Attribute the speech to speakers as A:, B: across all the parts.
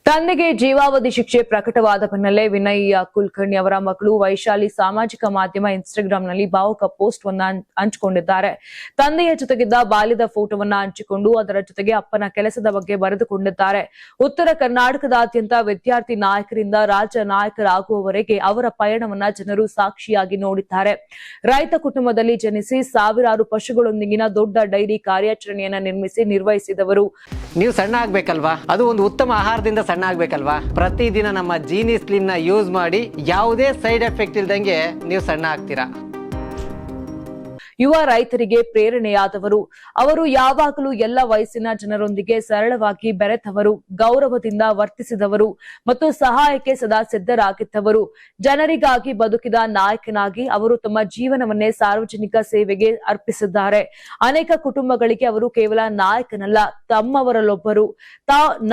A: ತಂದೆಗೆ ಜೀವಾವಧಿ ಶಿಕ್ಷೆ ಪ್ರಕಟವಾದ ಬೆನ್ನಲ್ಲೇ ವಿನಯ್ ಕುಲಕರ್ಣಿ ಅವರ ಮಗಳು ವೈಶಾಲಿ ಸಾಮಾಜಿಕ ಮಾಧ್ಯಮ ಇನ್ಸ್ಟಾಗ್ರಾಂನಲ್ಲಿ ಭಾವುಕ ಪೋಸ್ಟ್ ಹಂಚಿಕೊಂಡಿದ್ದಾರೆ. ತಂದೆಯ ಜೊತೆಗಿದ್ದ ಬಾಲ್ಯದ ಫೋಟೋವನ್ನ ಹಂಚಿಕೊಂಡು ಅದರ ಜೊತೆಗೆ ಅಪ್ಪನ ಕೆಲಸದ ಬಗ್ಗೆ ಬರೆದುಕೊಂಡಿದ್ದಾರೆ. ಉತ್ತರ ಕರ್ನಾಟಕದಾದ್ಯಂತ ವಿದ್ಯಾರ್ಥಿ ನಾಯಕರಿಂದ ರಾಜ್ಯ ನಾಯಕರಾಗುವವರೆಗೆ ಅವರ ಪಯಣವನ್ನ ಜನರು ಸಾಕ್ಷಿಯಾಗಿ ನೋಡಿದ್ದಾರೆ. ರೈತ ಕುಟುಂಬದಲ್ಲಿ ಜನಿಸಿ ಸಾವಿರಾರು ಪಶುಗಳೊಂದಿಗಿನ ದೊಡ್ಡ ಡೈರಿ ಕಾರ್ಯಾಚರಣೆಯನ್ನ ನಿರ್ವಹಿಸಿದವರು.
B: ನೀವು ಸಣ್ಣ ಆಗ್ಬೇಕಲ್ವಾ, ಅದು ಒಂದು ಉತ್ತಮ ಆಹಾರದಿಂದ ಸಣ್ಣ ಆಗ್ಬೇಕಲ್ವಾ. ಪ್ರತಿದಿನ ನಮ್ಮ ಜೀನಿ ಸ್ಲಿಮ್ ನ ಯೂಸ್ ಮಾಡಿ ಯಾವುದೇ ಸೈಡ್ ಎಫೆಕ್ಟ್ ಇಲ್ದಂಗೆ ನೀವು ಸಣ್ಣ ಆಗ್ತೀರಾ.
A: ಯುವ ರೈತರಿಗೆ ಪ್ರೇರಣೆಯಾದವರು. ಅವರು ಯಾವಾಗಲೂ ಎಲ್ಲ ವಯಸ್ಸಿನ ಜನರೊಂದಿಗೆ ಸರಳವಾಗಿ ಬೆರೆತವರು, ಗೌರವದಿಂದ ವರ್ತಿಸಿದವರು ಮತ್ತು ಸಹಾಯಕ್ಕೆ ಸದಾ ಸಿದ್ಧರಾಗಿದ್ದವರು. ಜನರಿಗಾಗಿ ಬದುಕಿದ ನಾಯಕನಾಗಿ ಅವರು ತಮ್ಮ ಜೀವನವನ್ನೇ ಸಾರ್ವಜನಿಕ ಸೇವೆಗೆ ಅರ್ಪಿಸಿದ್ದಾರೆ. ಅನೇಕ ಕುಟುಂಬಗಳಿಗೆ ಅವರು ಕೇವಲ ನಾಯಕನಲ್ಲ, ತಮ್ಮವರಲ್ಲೊಬ್ಬರು.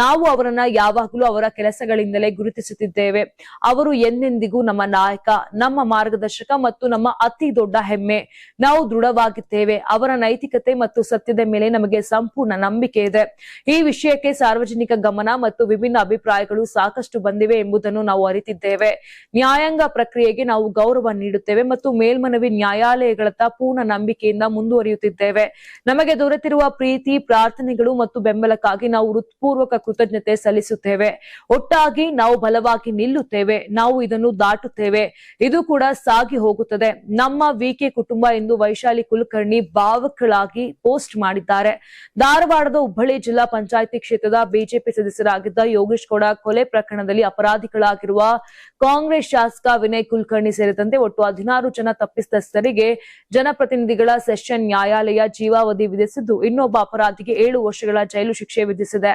A: ನಾವು ಅವರನ್ನ ಯಾವಾಗಲೂ ಅವರ ಕೆಲಸಗಳಿಂದಲೇ ಗುರುತಿಸುತ್ತಿದ್ದೇವೆ. ಅವರು ಎಂದೆಂದಿಗೂ ನಮ್ಮ ನಾಯಕ, ನಮ್ಮ ಮಾರ್ಗದರ್ಶಕ ಮತ್ತು ನಮ್ಮ ಅತಿ ದೊಡ್ಡ ಹೆಮ್ಮೆ. ನಾವು ದೃಢವಾಗಿದ್ದೇವೆ. ಅವರ ನೈತಿಕತೆ ಮತ್ತು ಸತ್ಯದ ಮೇಲೆ ನಮಗೆ ಸಂಪೂರ್ಣ ನಂಬಿಕೆ ಇದೆ. ಈ ವಿಷಯಕ್ಕೆ ಸಾರ್ವಜನಿಕ ಗಮನ ಮತ್ತು ವಿಭಿನ್ನ ಅಭಿಪ್ರಾಯಗಳು ಸಾಕಷ್ಟು ಬಂದಿವೆ ಎಂಬುದನ್ನು ನಾವು ಅರಿತಿದ್ದೇವೆ. ನ್ಯಾಯಾಂಗ ಪ್ರಕ್ರಿಯೆಗೆ ನಾವು ಗೌರವ ನೀಡುತ್ತೇವೆ ಮತ್ತು ಮೇಲ್ಮನವಿ ನ್ಯಾಯಾಲಯಗಳತ್ತ ಪೂರ್ಣ ನಂಬಿಕೆಯಿಂದ ಮುಂದುವರಿಯುತ್ತಿದ್ದೇವೆ. ನಮಗೆ ದೊರೆತಿರುವ ಪ್ರೀತಿ, ಪ್ರಾರ್ಥನೆಗಳು ಮತ್ತು ಬೆಂಬಲಕ್ಕಾಗಿ ನಾವು ಹೃತ್ಪೂರ್ವಕ ಕೃತಜ್ಞತೆ ಸಲ್ಲಿಸುತ್ತೇವೆ. ಒಟ್ಟಾಗಿ ನಾವು ಬಲವಾಗಿ ನಿಲ್ಲುತ್ತೇವೆ. ನಾವು ಇದನ್ನು ದಾಟುತ್ತೇವೆ. ಇದು ಕೂಡ ಸಾಗಿ ಹೋಗುತ್ತದೆ. ನಮ್ಮ ವಿಕೆ ಕುಟುಂಬ ಎಂದು ವೈಶಾಲಿ ಕುಲಕರ್ಣಿ ಭಾವುಕಳಾಗಿ ಪೋಸ್ಟ್ ಮಾಡಿದ್ದಾರೆ. ಧಾರವಾಡದ ಹುಬ್ಬಳ್ಳಿ ಜಿಲ್ಲಾ ಪಂಚಾಯಿತಿ ಕ್ಷೇತ್ರದ ಬಿಜೆಪಿ ಸದಸ್ಯರಾಗಿದ್ದ ಯೋಗೇಶ್ ಗೌಡ ಕೊಲೆ ಪ್ರಕರಣದಲ್ಲಿ ಅಪರಾಧಿಗಳಾಗಿರುವ ಕಾಂಗ್ರೆಸ್ ಶಾಸಕ ವಿನಯ್ ಕುಲಕರ್ಣಿ ಸೇರಿದಂತೆ ಒಟ್ಟು 16 ಜನ ತಪ್ಪಿತಸ್ಥರಿಗೆ ಜನಪ್ರತಿನಿಧಿಗಳ ಸೆಷನ್ ನ್ಯಾಯಾಲಯ ಜೀವಾವಧಿ ವಿಧಿಸಿದ್ದು, ಇನ್ನೊಬ್ಬ ಅಪರಾಧಿಗೆ 7 ವರ್ಷಗಳ ಜೈಲು ಶಿಕ್ಷೆ ವಿಧಿಸಿದೆ.